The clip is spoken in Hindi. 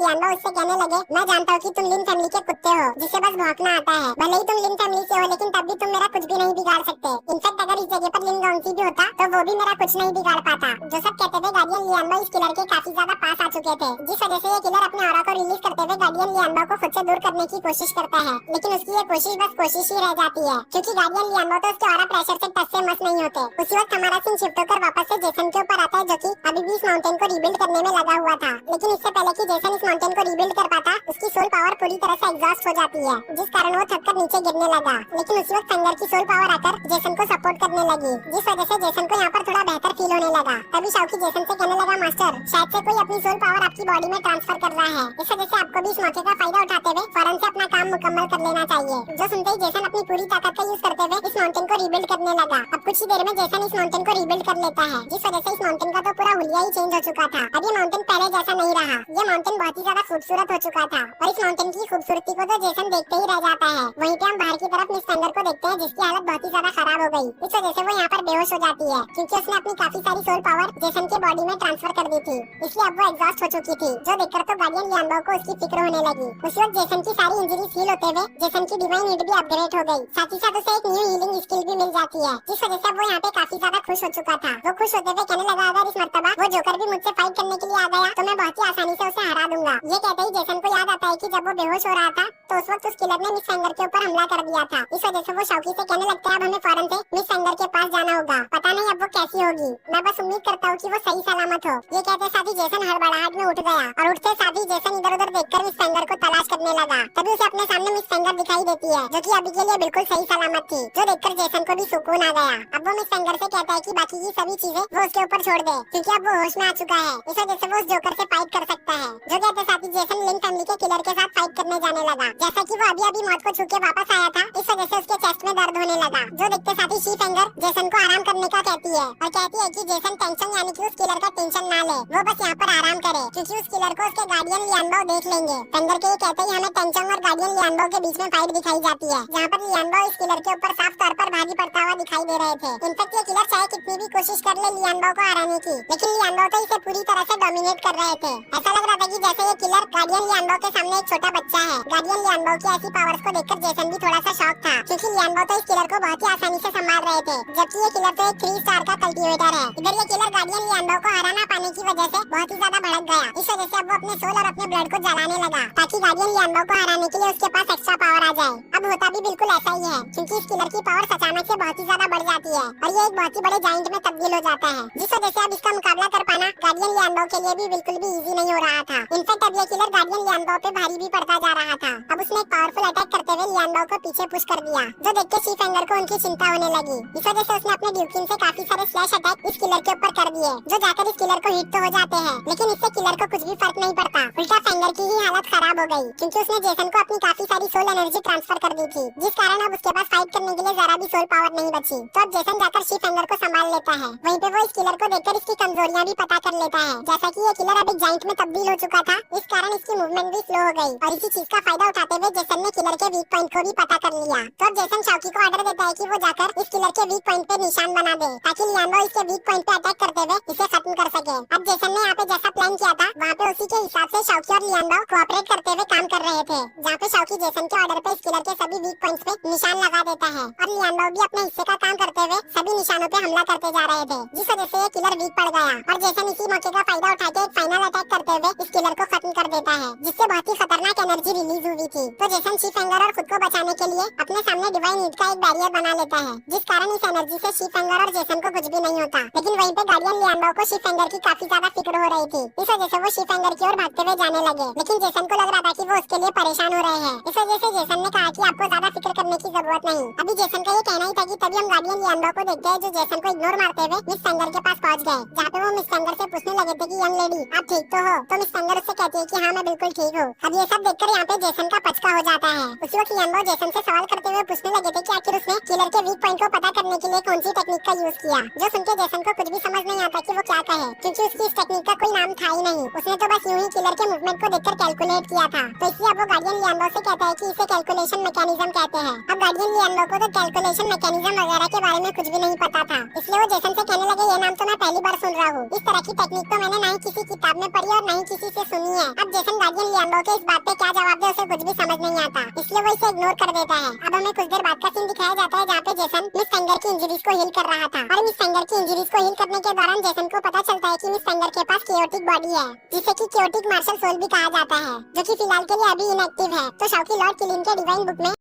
लियांडो उससे कहने लगे, मैं जानता हूँ कि तुम लिन फैमिली के कुत्ते हो जिसे बस भौंकना आता है। भले ही तुम लिन फैमिली से हो लेकिन तब भी तुम मेरा कुछ भी नहीं बिगाड़ सकते। इनफैक्ट अगर इस जगह पर लिन गाउंसी भी होता तो वो भी मेरा कुछ नहीं बिगाड़ पाता। जो सब कहते थे गार्डियन लियांडो इस किलर के काफी ज्यादा पास आ चुके थे, जिस वजह से ये किलर अपने ऑरा को रिलीज करते हुए गार्डियन लियांडो को खुद से दूर करने की कोशिश करता है। लेकिन उसकी ये कोशिश बस कोशिश ही रह जाती है, क्योंकि गार्डियन लियांडो तो उसके ऑरा प्रेशर से टस से मस नहीं होते। उसी वक्त हमारा सीन शिफ्ट होकर वापस से जेसन के ऊपर आता है, जो कि अभी भी इस माउंटेन को रिबिल्ड करने में लगा हुआ था। लेकिन इससे पहले कि जेसन इस माउंटेन को रिबिल्ड कर पाता, उसकी सोल पावर पूरी तरह से एग्जॉस्ट हो जाती है, जिस कारण वो थककर नीचे गिरने लगा। लेकिन उसी वक्त फेंगर की सोल पावर आकर जेसन को सपोर्ट करने लगी, जिस वजह से जेसन को यहाँ पर थोड़ा बेहतर फील होने लगा। तभी शाओकी जेसन से कहने लगा, मास्टर शायद से कोई अपनी सोल पावर आपकी बॉडी में ट्रांसफर कर रहा है, इस वजह से आपको भी इस मौके का फायदा उठाते हुए फौरन से अपना काम मुकम्मल कर लेना चाहिए। जो सुनते ही जेसन अपनी पूरी ताकत का यूज करते हुए इस माउंटेन को रिबिल्ड करने लगा। अब कुछ ही देर में जेसन इस माउंटेन को रिबिल्ड कर लेता है, जिस वजह से इस माउंटेन का तो पूरा हुलिया ही चेंज हो चुका था। अब ये माउंटेन पहले जैसा नहीं रहा, ये माउंटेन बहुत ही ज्यादा खूबसूरत हो चुका था और इस माउंटेन की खूबसूरती को तो जेसन देखते ही रह जाता है। वहीं पे हम बाहर की तरफ मिस फेंगर को देखते हैं, जिसकी हालत बहुत ही ज्यादा खराब हो गई। इस वजह से वो यहाँ पर बेहोश हो जाती है, क्योंकि उसने अपनी काफी सारी सोल पावर जेसन के बॉडी में ट्रांसफर कर दी थी, इसलिए अब वो एग्जॉस्ट हो चुकी थी। जो देखकर तो गार्डियन लियांडो को उसकी फिक्र होने लगी। उस वक्त जेसन की सारी इंजरीज हील होते हुए जेसन की डिवाइन नीड भी अपग्रेड हो गई, साथ ही साथ उसे एक न्यू हीलिंग स्किल भी मिल जाती है, जिस वजह से वो यहाँ पे काफी ज्यादा खुश हो चुका था। वो खुश होते हुए कहने लगा, अगर इस मर्तबा वो जोकर भी मुझसे फाइट करने के लिए आ गया तो मैं बहुत ही आसानी से उसे हरा दूंगा। ये कहते ही जेसन को याद आता है कि जब वो बेहोश हो रहा था तो उस वक्त उस किलर ने मिस फेंगर के ऊपर हमला कर दिया था। इस वजह से वो शाओकी से कहने लगता है, अब हमें फौरन से मिस फेंगर के पास जाना होगा। पता नहीं अब वो कैसी होगी, मैं बस उम्मीद करता हूँ कि वो सही सलामत हो। ये कहते साथ ही जेसन हड़बड़ाहट में उठ गया और उठते साथ ही जेसन इधर उधर देखकर मिस फेंगर को तलाश करने लगा। तभी उसे अपने सामने मिस फेंगर दिखाई देती है, जो कि अभी के लिए बिल्कुल सही सलामत थी, जो देखकर जेसन को भी सुकून आ गया। अब वो मिस फेंगर से कहता है कि बाकी की सभी चीजें वो उसके ऊपर छोड़ दे, क्योंकि अब वो होश में आ चुका है। इस वजह से वो उस जोकर से फाइट कर सकता है। जो कहते साथ ही जेसन लिन फैमिली के किलर के साथ फाइट करने जाने लगा। जैसा कि वो अभी अभी मौत को छू के वापस आया था, इस वजह से उसके चेस्ट में दर्द होने लगा। जो देखते साथ ही शी फेंगर जेसन को आराम करने का कहती है और कहती है कि जेसन टेंशन यानी कि उस किलर का टेंशन ना ले, वो बस यहाँ पर आराम करे, क्योंकि उस किलर को उसके गार्डियन लियांडो देख लेंगे। फेंगर के ये कहते ही हमें टेंशन और गार्डियन लियांडो के बीच में फाइट दिखाई जाती है, जहाँ पर लियांडो इस किलर के ऊपर साफ तौर पर भारी पड़ता हुआ दिखाई दे रहे थे। इनफैक्ट ये किलर चाहे कितनी भी कोशिश कर ले लियांडो को हराने की, लेकिन लियांडो तो इसे पूरी तरह से डोमिनेट कर रहे थे। ऐसा लग रहा था कि जैसे ये किलर गार्डियन लियांडो के सामने एक छोटा बच्चा है। गार्डियन लियांडो की ऐसी पावर्स को देखकर जेसन भी थोड़ा सा शॉक था, क्योंकि लियांडो तो इस किलर को बहुत ही आसानी से संभाल रहे थे, जबकि ये किलर तो एक 3 स्टार का कल्टीवेटर है। इधर ये किलर गार्डियन लियांडो को हरा ना पाने की वजह से बहुत ही ज्यादा भड़क गया। इस वजह से अब वो अपने सोल और अपने ब्लड को जलाने लगा, ताकि गार्डियन लियांडो को हराने के लिए उसके पास एक्स्ट्रा पावर आ जाए। अब होता भी बिल्कुल ऐसा ही है, क्योंकि इस किलर की पावर अचानक से बहुत ही ज्यादा बढ़ जाती है और ये एक बहुत ही बड़े जाइंट में तब्दील हो जाता है, जिस वजह से अब इसका मुकाबला कर पाना गार्डियन लियांडो के लिए भी बिल्कुल भी इजी नहीं हो रहा था। इनफैक्ट अब ये किलर गार्डियन लियांडो पे भारी भी पड़ता जा रहा था। अब उसने एक पावरफुल अटैक करते हुए लियांडो को पीछे पुश कर दिया, जो देख के शी फेंगर को उनकी चिंता होने लगी। इस वजह से उसने अपने ड्यूकिन से काफी सारे स्लैश अटैक इस किलर के ऊपर कर दिए, जो जाकर इस किलर को हिट तो हो जाते हैं, लेकिन इससे किलर को कुछ भी फर्क नहीं पड़ता। उल्टा फेंगर की ही हालत खराब हो गई, क्योंकि उसने जेसन को अपनी काफी सारी सोल एनर्जी ट्रांसफर कर दी थी, जिस कारण अब उसके पास फाइट करने के लिए जरा भी सोल पावर नहीं बची। तो अब जेसन जाकर शी फेंगर को संभाल लेता है। वहीं पे वो इस किलर को देखकर इसकी कमजोरियां भी पता कर लेता है। जैसा कि ये किलर अब एक जाइंट में तब्दील हो चुका था, इस कारण इसकी मूवमेंट भी स्लो हो गई और इसी चीज का फायदा उठाते हुए जेसन ने किलर के वीक पॉइंट को भी पता कर लिया। तो अब जेसन शाओकी को ऑर्डर देता है कि वो जाकर इस किलर के वीक पॉइंट पे निशान बना दे, ताकि लियांडो इसके वीक पॉइंट पे अटैक करते हुए इसे खत्म कर सके। अब जेसन ने यहाँ पे जैसा प्लान किया था, वहाँ पे उसी के हिसाब से शाओकी और लियांडो कोऑपरेट करते हुए काम कर रहे थे, जहाँ पे शाओकी जेसन के ऑर्डर पे इस किलर के सभी वीक पॉइंट्स पे निशान लगा देता है और लियांडो भी अपने हिस्से का काम करते हुए सभी निशानों पे हमला करते जा रहे थे, जिस वजह से ये किलर वीक पड़ गया और जेसन इसी मौके का फायदा उठा के एक फाइनल अटैक करते हुए इस किलर को खत्म कर देता है, जिससे बहुत ही खतरनाक एनर्जी रिलीज हुई थी। तो जेसन शी फेंगर और खुद को बचाने के लिए अपने सामने डिवाइन नीड का एक बैरियर बना लेता है, जिस कारण इस एनर्जी से शी फेंगर और जेसन को कुछ भी नहीं होता। लेकिन वहीं पे गार्डियन लियांडो को शी फेंगर की काफी ज्यादा फिक्र हो रही थी, इस वजह से वो शी फेंगर की ओर भागते हुए जाने लगे, लेकिन जेसन को लग रहा था कि वो उसके लिए परेशान हो रहे हैं। इस वजह से जेसन ने कहा कि आपको ज्यादा फिक्र करने की जरूरत नहीं। अभी जेसन का ये कहना ही था कि तभी हम गार्डियन लियांडो को देखते हैं, जो जेसन को इग्नोर मारते हुए मिस फेंगर के पास पहुंच गए, जहाँ पे वो मिस फेंगर से पूछने लगे थे कि यंग लेडी आप ठीक तो हो? तो मिस फेंगर उससे कहती है कि हाँ मैं बिल्कुल ठीक हूँ। अब ये सब देखकर यहाँ पे जेसन का पचका हो जाता है। उसी वक्त लियम्बो जेसन से सवाल करते हुए पूछने लगे थे कि आखिर उसने किलर के वीक पॉइंट को पता करने के लिए कौन सी टेक्निक का यूज किया, जो सुन के जेसन को कुछ भी समझ नहीं आता कि वो क्या कहे, क्योंकि उसकी इस टेक्निक का कोई नाम था ही नहीं। उसने तो बस यूं ही किलर के मूवमेंट को देखकर कैलकुलेट किया था। तो इसलिए अब वो गार्डियन लियम्बो से कहता है कि इसे कैलकुलेशन मैकेनिज्म कहते हैं। अब गार्डियन लियम्बो को तो कैलकुलेशन मैकेनिज्म वगैरह के बारे में कुछ भी नहीं पता था, इसलिए वो जेसन से कहने लगे, ये नाम तो मैं पहली बार सुन रहा हूँ। इस तरह की टेक्निक तो मैंने ना ही किसी किताब में पढ़ी और ना ही किसी से सुनी है। अब जेसन गार्डियन लियम्बो के इस बात पे क्या जवाब दे उसे कुछ भी समझ नहीं आता, इसलिए वो इसे इग्नोर कर देता है। अब हमें कुछ देर बाद का सीन दिखाया जाता है जहाँ पे जेसन मिस फेंगर की इंजरीज को हील कर रहा था, और मिस फेंगर की इंजरीज को हील करने के दौरान जेसन को पता चलता है कि मिस फेंगर के पास केओटिक बॉडी है, जिसे कि केओटिक मार्शल सोल भी कहा जाता है, जो कि फिलहाल के लिए अभी इनएक्टिव है। तो शौकी लॉर्ड किलिन के डिवाइन बुक में